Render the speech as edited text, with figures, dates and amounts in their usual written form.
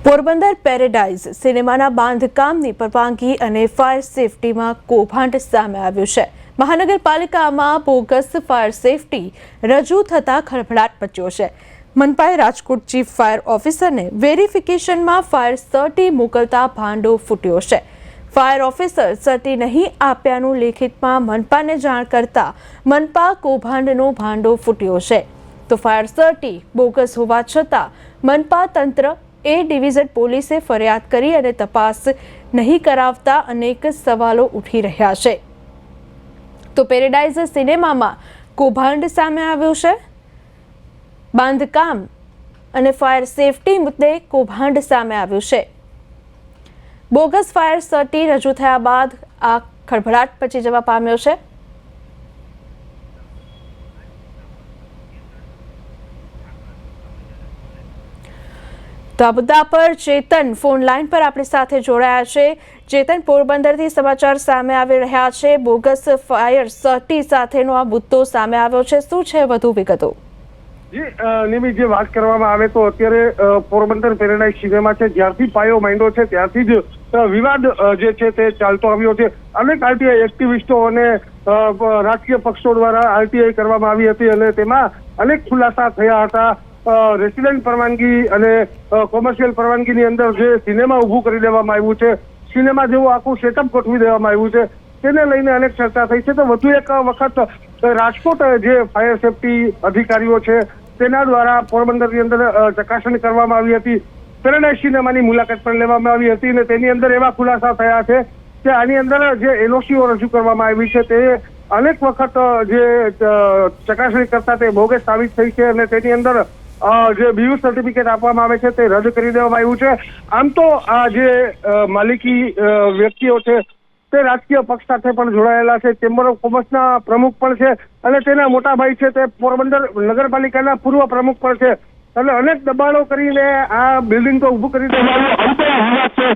Porbandar paradise સિનેમાના બાંધકામની પરવાનગી અને ફાયર સેફટીમાં કૌભાંડ સામે આવ્યું છે। મહાનગરપાલિકામાં બોગસ ફાયર સેફટી રજૂ થતા ખળભળાટ મચ્યો છે। મનપાએ રાજકોટ ચીફ ફાયર ઓફિસરને વેરિફિકેશનમાં ફાયર સર્ટી મોકલતા ભાંડો ફૂટ્યો છે। ફાયર ઓફિસર સર્ટી નહીં આપ્યાનું લેખિતમાં મનપાને જાણ કરતા મનપા કૌભાંડનો ભાંડો ફૂટ્યો છે। તો ફાયર સર્ટી બોગસ હોવા છતાં મનપા તંત્ર એ ડિવિઝન પોલીસે ફરિયાદ કરી અને તપાસ નહીં કરાવતા અનેક સવાલો ઉઠી રહ્યા છે। તો પેરેડાઇઝ સિનેમામાં કૌભાંડ સામે આવ્યું છે। બાંધકામ અને ફાયર સેફટી મુદ્દે કૌભાંડ સામે આવ્યું છે। બોગસ ફાયર સર્ટી રજૂ થયા બાદ આ ખળભળાટ મચી જવા પામ્યો છે। તો આ મુદ્દા પર ચેતન ફોન લાઈન પર આપણી સાથે જોડાયા છે। ચેતન, પોરબંદરથી સમાચાર સામે આવી રહ્યા છે। બોગસ ફાયર સર્ટી સાથેનો આ મુદ્દો સામે આવ્યો છે, શું છે વધુ વિગતો? જી નિમી, જે વાત કરવામાં આવે તો અત્યારે પોરબંદર પેરેડાઇઝ સિનેમા છે, જ્યારથી પાયો માંડ્યો છે ત્યારથી જ વિવાદ જે છે તે ચાલતો આવ્યો છે। અનેક આરટીઆઈ એક્ટિવિસ્ટો અને રાજકીય પક્ષો દ્વારા આરટીઆઈ કરવામાં આવી હતી અને તેમાં અનેક ખુલાસા થયા હતા। રેસિડેન્ટ પરવાનગી અને કોમર્શિયલ પરવાનગીની અંદર જે સિનેમા ઊભું કરી દેવામાં આવ્યું છે, સિનેમા જેવું આખું સેટઅપ ગોઠવી દેવામાં આવ્યું છે, તેને લઈને અનેક ચર્ચા થઈ છે। તો વધુ એક વખત રાજકોટ જે ફાયર સેફટી અધિકારીઓ છે તેના દ્વારા પોરબંદરની અંદર ચકાસણી કરવામાં આવી હતી। પેરેડાઇઝ સિનેમાની મુલાકાત પણ લેવામાં આવી હતી અને તેની અંદર એવા ખુલાસા થયા છે કે આની અંદર જે એનઓસીઓ રજૂ કરવામાં આવી છે તે અનેક વખત જે ચકાસણી કરતા તે બોગસ સાબિત થઈ છે અને તેની અંદર જે બીયુ સર્ટિફિકેટ આપવામાં આવે છે તે રદ કરી દેવામાં આવ્યું છે। આમ તો આ જે માલિકી વ્યક્તિઓ છે તે રાજકીય પક્ષ સાથે પણ જોડાયેલા છે, ચેમ્બર ઓફ કોમર્સના પ્રમુખ પણ છે અને તેના મોટા ભાઈ છે તે પોરબંદર નગરપાલિકાના પૂર્વ પ્રમુખ પણ છે। એટલે અનેક દબાણો કરીને આ બિલ્ડિંગ તો ઊભું કરી દેવામાં આવ્યું છે।